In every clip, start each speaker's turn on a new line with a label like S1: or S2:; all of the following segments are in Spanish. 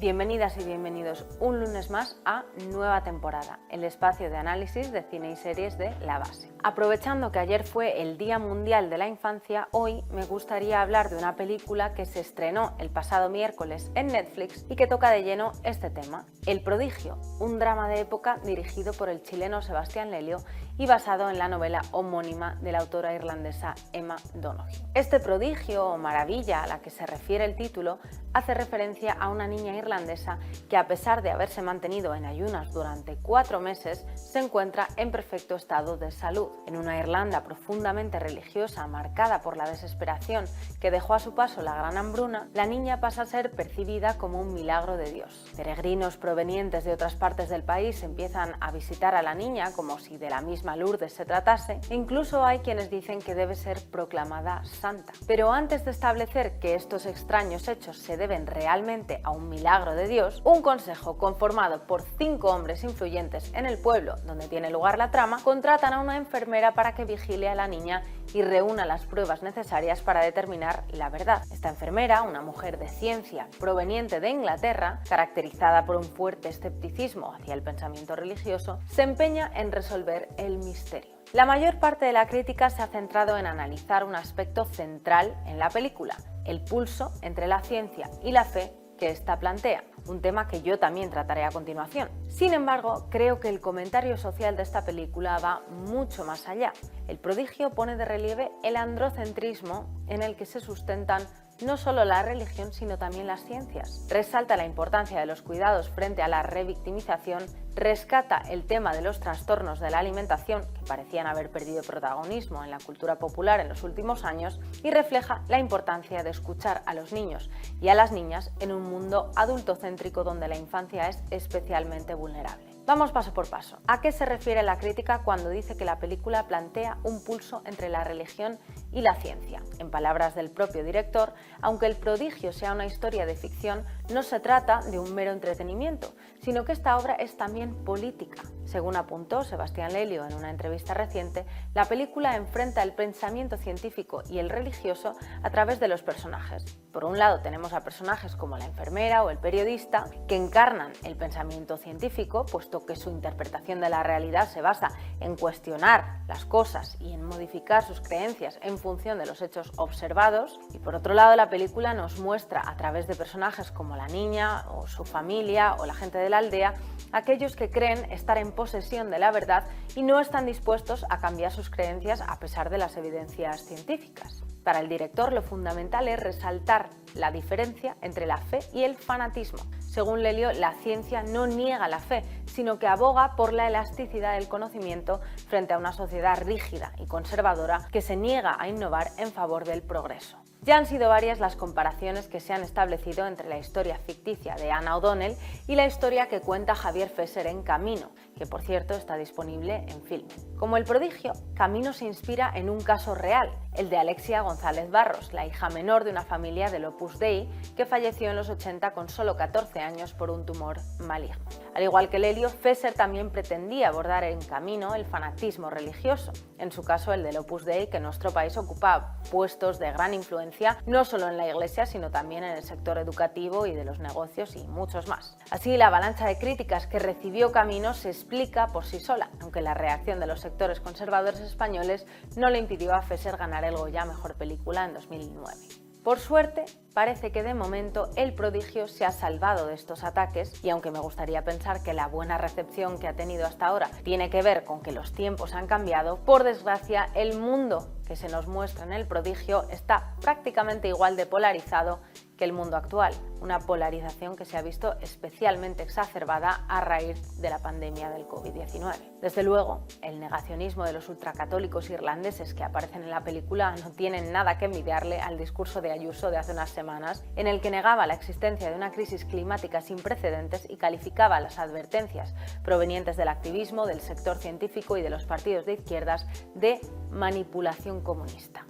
S1: Bienvenidas y bienvenidos un lunes más a Nueva Temporada, el espacio de análisis de cine y series de La Base. Aprovechando que ayer fue el Día Mundial de la Infancia, hoy me gustaría hablar de una película que se estrenó el pasado miércoles en Netflix y que toca de lleno este tema. El Prodigio, un drama de época dirigido por el chileno Sebastián Lelio y basado en la novela homónima de la autora irlandesa Emma Donoghue. Este prodigio o maravilla a la que se refiere el título hace referencia a una niña irlandesa que, a pesar de haberse mantenido en ayunas durante 4 meses, se encuentra en perfecto estado de salud. En una Irlanda profundamente religiosa, marcada por la desesperación que dejó a su paso la gran hambruna, la niña pasa a ser percibida como un milagro de Dios. Peregrinos provenientes de otras partes del país empiezan a visitar a la niña como si de la misma Lourdes se tratase, e incluso hay quienes dicen que debe ser proclamada santa. Pero antes de establecer que estos extraños hechos se deben realmente a un milagro de Dios, un consejo conformado por 5 hombres influyentes en el pueblo donde tiene lugar la trama contratan a una enfermera para que vigile a la niña y reúna las pruebas necesarias para determinar la verdad. Esta enfermera, una mujer de ciencia proveniente de Inglaterra, caracterizada por un fuerte escepticismo hacia el pensamiento religioso, se empeña en resolver el misterio. La mayor parte de la crítica se ha centrado en analizar un aspecto central en la película, el pulso entre la ciencia y la fe que ésta plantea, un tema que yo también trataré a continuación. Sin embargo, creo que el comentario social de esta película va mucho más allá. El Prodigio pone de relieve el androcentrismo en el que se sustentan no solo la religión, sino también las ciencias. Resalta la importancia de los cuidados frente a la revictimización, rescata el tema de los trastornos de la alimentación, que parecían haber perdido protagonismo en la cultura popular en los últimos años, y refleja la importancia de escuchar a los niños y a las niñas en un mundo adultocéntrico donde la infancia es especialmente vulnerable. Vamos paso por paso. ¿A qué se refiere la crítica cuando dice que la película plantea un pulso entre la religión y la ciencia? En palabras del propio director, aunque El Prodigio sea una historia de ficción, no se trata de un mero entretenimiento, sino que esta obra es también política. Según apuntó Sebastián Lelio en una entrevista reciente, la película enfrenta el pensamiento científico y el religioso a través de los personajes. Por un lado tenemos a personajes como la enfermera o el periodista, que encarnan el pensamiento científico, puesto que su interpretación de la realidad se basa en cuestionar las cosas y en modificar sus creencias en función de los hechos observados. Y por otro lado, la película nos muestra a través de personajes como la niña o su familia o la gente de la aldea, aquellos que creen estar en posesión de la verdad y no están dispuestos a cambiar sus creencias a pesar de las evidencias científicas. Para el director, lo fundamental es resaltar la diferencia entre la fe y el fanatismo. Según Lelio, la ciencia no niega la fe, sino que aboga por la elasticidad del conocimiento frente a una sociedad rígida y conservadora que se niega a innovar en favor del progreso. Ya han sido varias las comparaciones que se han establecido entre la historia ficticia de Anna O'Donnell y la historia que cuenta Javier Fesser en Camino, que por cierto está disponible en Filmin. Como El Prodigio, Camino se inspira en un caso real, el de Alexia González Barros, la hija menor de una familia del Opus Dei que falleció en los 80 con solo 14 años por un tumor maligno. Al igual que Lelio, Fesser también pretendía abordar en Camino el fanatismo religioso, en su caso el del Opus Dei, que en nuestro país ocupa puestos de gran influencia no solo en la Iglesia, sino también en el sector educativo y de los negocios y muchos más. Así, la avalancha de críticas que recibió Camino se explica por sí sola, aunque la reacción de los sectores conservadores españoles no le impidió a Fesser ganar el Goya a Mejor Película en 2009. Por suerte, parece que de momento El Prodigio se ha salvado de estos ataques y aunque me gustaría pensar que la buena recepción que ha tenido hasta ahora tiene que ver con que los tiempos han cambiado, por desgracia el mundo que se nos muestra en El Prodigio está prácticamente igual de polarizado que el mundo actual, una polarización que se ha visto especialmente exacerbada a raíz de la pandemia del COVID-19. Desde luego, el negacionismo de los ultracatólicos irlandeses que aparecen en la película no tienen nada que envidiarle al discurso de Ayuso de hace unas semanas, en el que negaba la existencia de una crisis climática sin precedentes y calificaba las advertencias provenientes del activismo, del sector científico y de los partidos de izquierdas de manipulación comunista.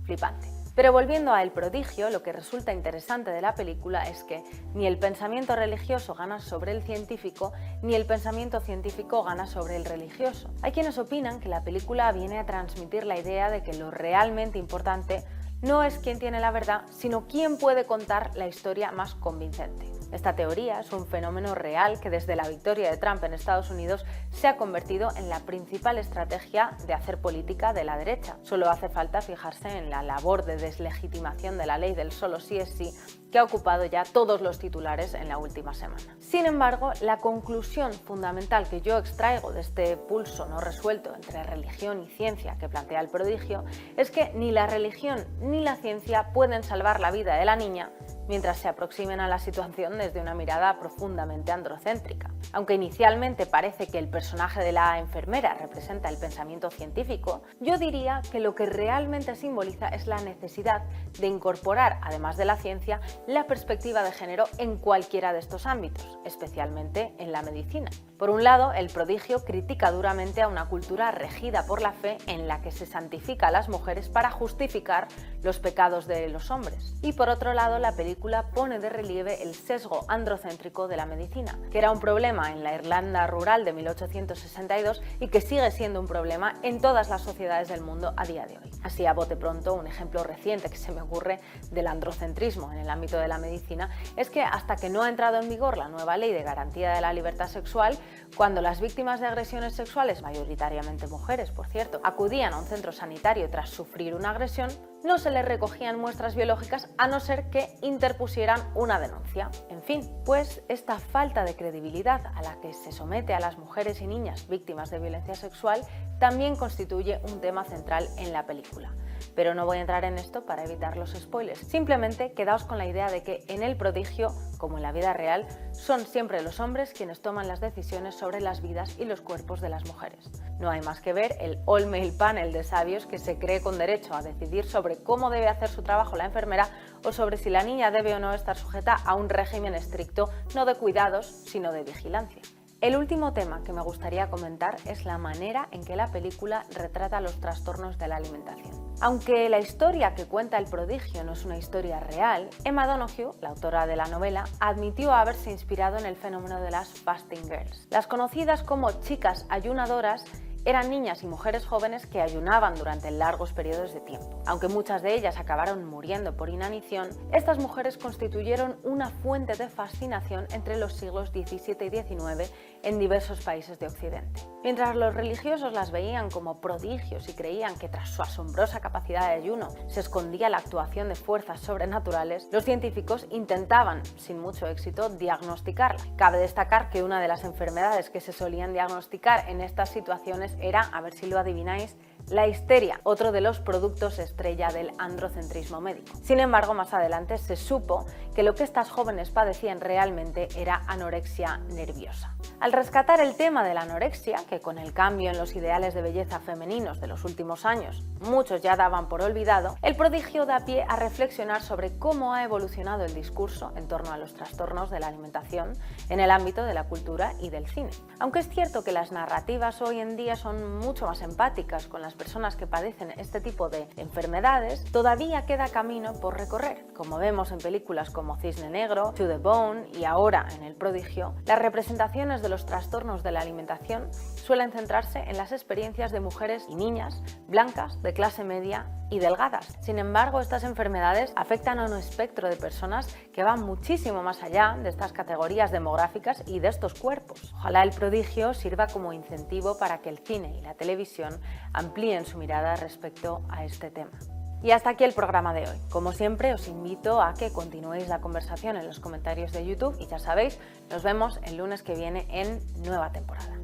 S1: Flipante. Pero volviendo a El Prodigio, lo que resulta interesante de la película es que ni el pensamiento religioso gana sobre el científico, ni el pensamiento científico gana sobre el religioso. Hay quienes opinan que la película viene a transmitir la idea de que lo realmente importante no es quién tiene la verdad, sino quién puede contar la historia más convincente. Esta teoría es un fenómeno real que desde la victoria de Trump en Estados Unidos se ha convertido en la principal estrategia de hacer política de la derecha. Solo hace falta fijarse en la labor de deslegitimación de la ley del solo sí es sí, que ha ocupado ya todos los titulares en la última semana. Sin embargo, la conclusión fundamental que yo extraigo de este pulso no resuelto entre religión y ciencia que plantea el prodigio es que ni la religión ni la ciencia pueden salvar la vida de la niña mientras se aproximen a la situación desde una mirada profundamente androcéntrica. Aunque inicialmente parece que el personaje de la enfermera representa el pensamiento científico, yo diría que lo que realmente simboliza es la necesidad de incorporar, además de la ciencia, la perspectiva de género en cualquiera de estos ámbitos, especialmente en la medicina. Por un lado, el prodigio critica duramente a una cultura regida por la fe en la que se santifica a las mujeres para justificar los pecados de los hombres. Y por otro lado, la película pone de relieve el sesgo androcéntrico de la medicina, que era un problema en la Irlanda rural de 1862 y que sigue siendo un problema en todas las sociedades del mundo a día de hoy. Así, a bote pronto, un ejemplo reciente que se me ocurre del androcentrismo en el ámbito de la medicina es que hasta que no ha entrado en vigor la nueva ley de garantía de la libertad sexual, cuando las víctimas de agresiones sexuales, mayoritariamente mujeres, por cierto, acudían a un centro sanitario tras sufrir una agresión, no se les recogían muestras biológicas a no ser que interpusieran una denuncia. En fin, pues esta falta de credibilidad a la que se somete a las mujeres y niñas víctimas de violencia sexual también constituye un tema central en la película. Pero no voy a entrar en esto para evitar los spoilers. Simplemente quedaos con la idea de que en el prodigio, como en la vida real, son siempre los hombres quienes toman las decisiones sobre las vidas y los cuerpos de las mujeres. No hay más que ver el all male panel de sabios que se cree con derecho a decidir sobre cómo debe hacer su trabajo la enfermera o sobre si la niña debe o no estar sujeta a un régimen estricto, no de cuidados, sino de vigilancia. El último tema que me gustaría comentar es la manera en que la película retrata los trastornos de la alimentación. Aunque la historia que cuenta el prodigio no es una historia real, Emma Donoghue, la autora de la novela, admitió haberse inspirado en el fenómeno de las fasting girls. Las conocidas como chicas ayunadoras eran niñas y mujeres jóvenes que ayunaban durante largos periodos de tiempo. Aunque muchas de ellas acabaron muriendo por inanición, estas mujeres constituyeron una fuente de fascinación entre los siglos XVII y XIX en diversos países de Occidente. Mientras los religiosos las veían como prodigios y creían que tras su asombrosa capacidad de ayuno se escondía la actuación de fuerzas sobrenaturales, los científicos intentaban, sin mucho éxito, diagnosticarla. Cabe destacar que una de las enfermedades que se solían diagnosticar en estas situaciones era, a ver si lo adivináis, la histeria, otro de los productos estrella del androcentrismo médico. Sin embargo, más adelante se supo que lo que estas jóvenes padecían realmente era anorexia nerviosa. Al rescatar el tema de la anorexia, que con el cambio en los ideales de belleza femeninos de los últimos años muchos ya daban por olvidado, el prodigio da pie a reflexionar sobre cómo ha evolucionado el discurso en torno a los trastornos de la alimentación en el ámbito de la cultura y del cine. Aunque es cierto que las narrativas hoy en día son mucho más empáticas con las personas que padecen este tipo de enfermedades, todavía queda camino por recorrer. Como vemos en películas como Cisne Negro, To the Bone y ahora en El Prodigio, las representaciones de los trastornos de la alimentación suelen centrarse en las experiencias de mujeres y niñas blancas, de clase media y delgadas. Sin embargo, estas enfermedades afectan a un espectro de personas que van muchísimo más allá de estas categorías demográficas y de estos cuerpos. Ojalá El Prodigio sirva como incentivo para que el cine y la televisión amplíen su mirada respecto a este tema. Y hasta aquí el programa de hoy. Como siempre, os invito a que continuéis la conversación en los comentarios de YouTube y ya sabéis, nos vemos el lunes que viene en nueva temporada.